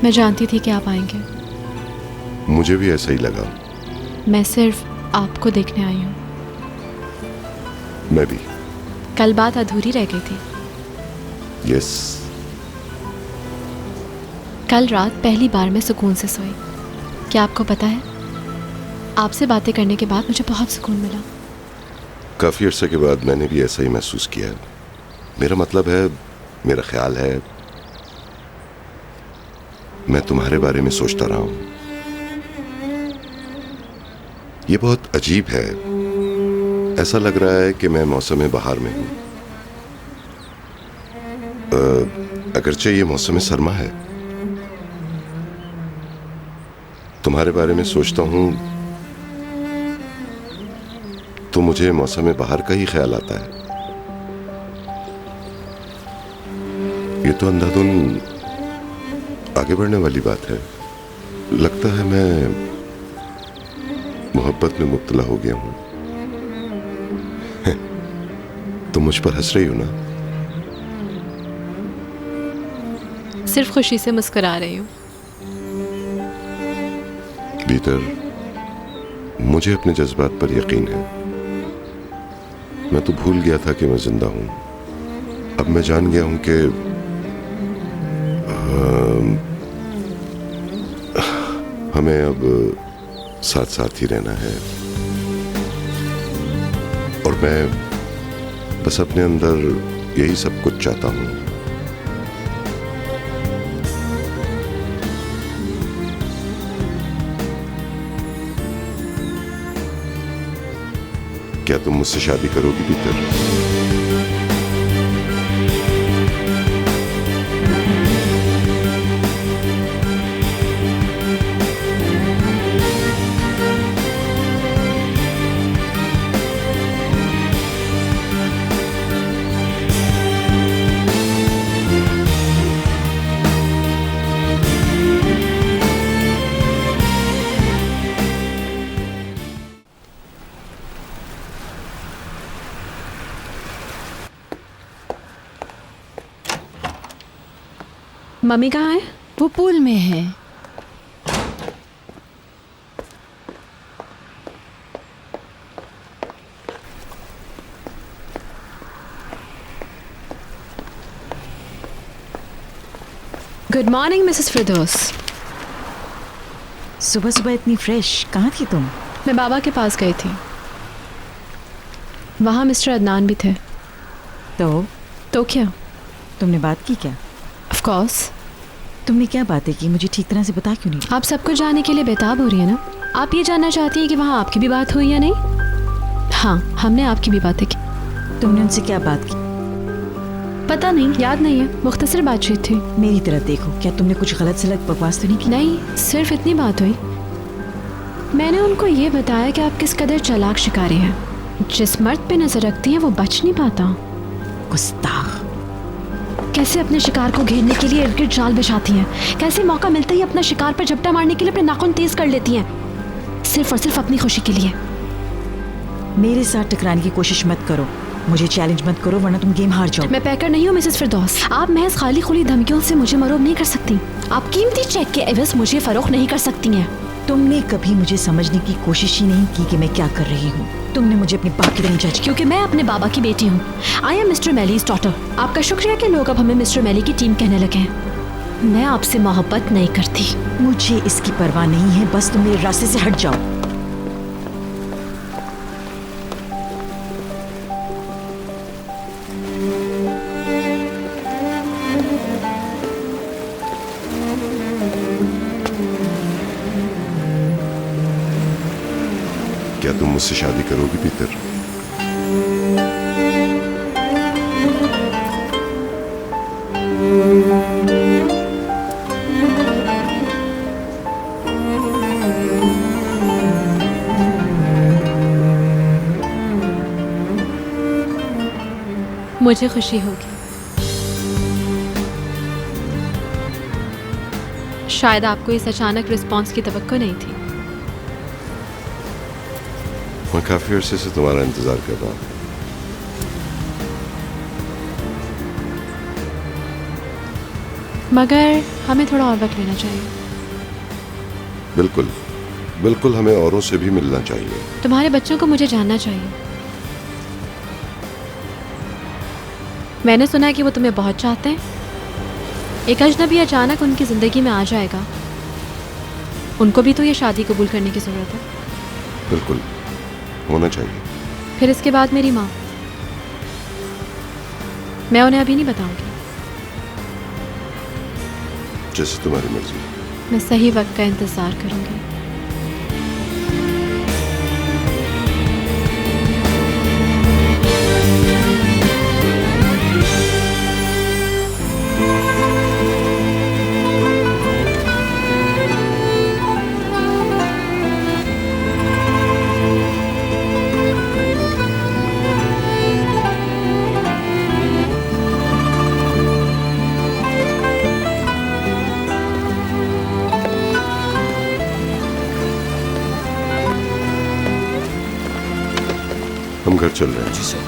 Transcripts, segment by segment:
मैं जानती थी कि आप आएंगे। मुझे भी ऐसा ही लगा। मैं सिर्फ आपको देखने आई हूँ। मैं भी। कल बात अधूरी रह गई थी। यस। कल रात पहली बार मैं सुकून से सोई। क्या आपको पता है, आपसे बातें करने के बाद मुझे बहुत सुकून मिला। काफी अरसे के बाद मैंने भी ऐसा ही महसूस किया। मेरा मतलब है, मेरा ख्याल है, मैं तुम्हारे बारे में सोचता रहा हूं। ये बहुत अजीब है। ऐसा लग रहा है कि मैं मौसम बहार में हूं। अगरचे ये मौसम सरमा है। तुम्हारे बारे में सोचता हूं तो मुझे मौसम बहार का ही ख्याल आता है। ये तो अंधाधुन आगे बढ़ने वाली बात है। लगता है मैं मोहब्बत में मुब्तला हो गया हूं। तुम मुझ पर हंस रही हो ना? सिर्फ खुशी से मुस्कुरा रही हूँ। भीतर मुझे अपने जज्बात पर यकीन है। मैं तो भूल गया था कि मैं जिंदा हूं। अब मैं जान गया हूं कि हमें अब साथ साथ ही रहना है। और मैं बस अपने अंदर यही सब कुछ चाहता हूं। क्या तुम मुझसे शादी करोगी भीतर? मम्मी कहाँ है? वो पूल में है। गुड मॉर्निंग मिसेस फिरदौस। सुबह सुबह इतनी फ्रेश कहाँ थी तुम? मैं बाबा के पास गई थी। वहाँ मिस्टर अदनान भी थे। तो क्या? तुमने बात की क्या? Of course. तुमने क्या बातें की? मुझे ठीक तरह से बता क्यों नहीं? आप सब कुछ जानने के लिए बेताब हो रही है ना? आप ये जानना चाहती हैं कि वहाँ आपकी भी बात हुई या नहीं? हाँ, हमने आपकी भी बातें की। तुमने उनसे क्या बात की? पता नहीं, याद नहीं है। मुख्तसर बातचीत थी। मेरी तरफ देखो, क्या तुमने कुछ गलत सलत बकवास तो नहीं की? नहीं, सिर्फ इतनी बात हुई। मैंने उनको ये बताया कि आप किस कदर चालाक शिकारी हैं। जिस मर्द पे नजर रखती हैं वो बच नहीं पाता। गुस्ताख। कैसे अपने शिकार को घेरने के लिए इर्द गिर्द जाल बिछाती हैं। कैसे मौका मिलते ही अपना शिकार पर झपटा मारने के लिए अपने नाखून तेज कर लेती हैं, सिर्फ और सिर्फ अपनी खुशी के लिए। मेरे साथ टकराने की कोशिश मत करो। मुझे चैलेंज मत करो वरना तुम गेम हार जाओ। मैं पैकर नहीं हूँ मिसेस फिरदौस। आप महज खाली खुली धमकियों से मुझे मरोब नहीं कर सकती। आप कीमती चेक के एवज मुझे फरोख्त नहीं कर सकती हैं। तुमने कभी मुझे समझने की कोशिश ही नहीं की कि मैं क्या कर रही हूँ। तुमने मुझे अपने बाप की तरह जज किया। क्योंकि मैं अपने बाबा की बेटी हूँ। I am mister Malley's daughter. आपका शुक्रिया कि लोग अब हमें मिस्टर मैली की टीम कहने लगे हैं। मैं आपसे मोहब्बत नहीं करती। मुझे इसकी परवाह नहीं है, बस तुम मेरे रास्ते से हट जाओ। क्या तुम मुझसे शादी करोगी भीतर? मुझे खुशी होगी। शायद आपको इस अचानक रिस्पॉन्स की तवक्को नहीं थी। मैं काफी अरसे से तुम्हारा इंतजार कर रहा हूँ। मगर हमें थोड़ा और वक्त लेना चाहिए। बिल्कुल बिल्कुल, हमें औरों से भी मिलना चाहिए। तुम्हारे बच्चों को मुझे जानना चाहिए। मैंने सुना है कि वो तुम्हें बहुत चाहते हैं। एक अजनबी अचानक उनकी ज़िंदगी में आ जाएगा, उनको भी तो ये शादी कबूल करने की ज़रूरत है। बिल्कुल होना चाहिए। फिर इसके बाद मेरी माँ, मैं उन्हें अभी नहीं बताऊंगी। जैसे तुम्हारी मर्जी। मैं सही वक्त का इंतज़ार करूंगी। हम घर चल रहे हैं। जी सर।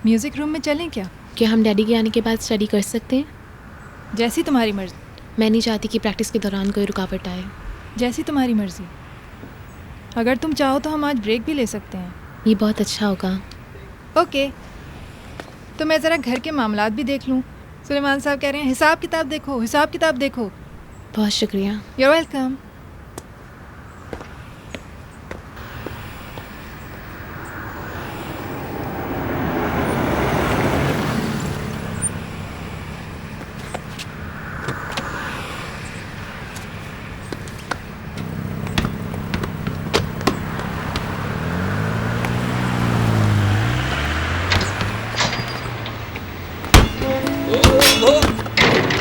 म्यूजिक रूम में चलें क्या? क्या हम डैडी के आने के बाद स्टडी कर सकते हैं? जैसी तुम्हारी मर्जी। मैं नहीं चाहती कि प्रैक्टिस के दौरान कोई रुकावट आए। जैसी तुम्हारी मर्जी। अगर तुम चाहो तो हम आज ब्रेक भी ले सकते हैं। ये बहुत अच्छा होगा। ओके, तो मैं ज़रा घर के मामलात भी देख लूँ। सुलेमान साहब कह रहे हैं हिसाब किताब देखो, हिसाब किताब देखो। बहुत शुक्रिया। You're welcome.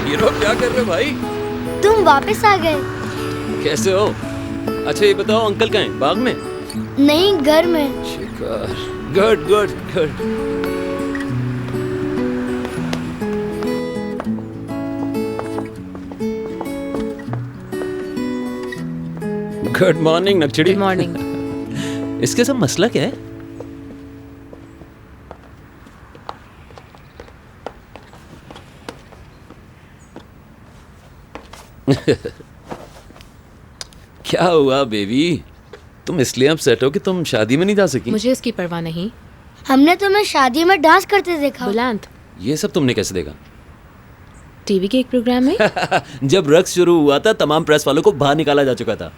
हीरो क्या कर रहे हो भाई? तुम वापस आ गए? कैसे हो? अच्छा ये बताओ अंकल कहाँ हैं? बाग में? नहीं, घर में। शिकार। Good good good. Good morning नक्चड़ी। Good morning. इसके सब मसला क्या है? क्या हुआ बेबी? तुम इसलिए अपसेट हो कि तुम शादी में नहीं जा सकी? मुझे इसकी परवाह नहीं। हमने तुम्हें शादी में डांस करते देखा। बुलंद, ये सब तुमने कैसे देखा? टीवी के एक प्रोग्राम में। जब रक्स शुरू हुआ था तमाम प्रेस वालों को बाहर निकाला जा चुका था।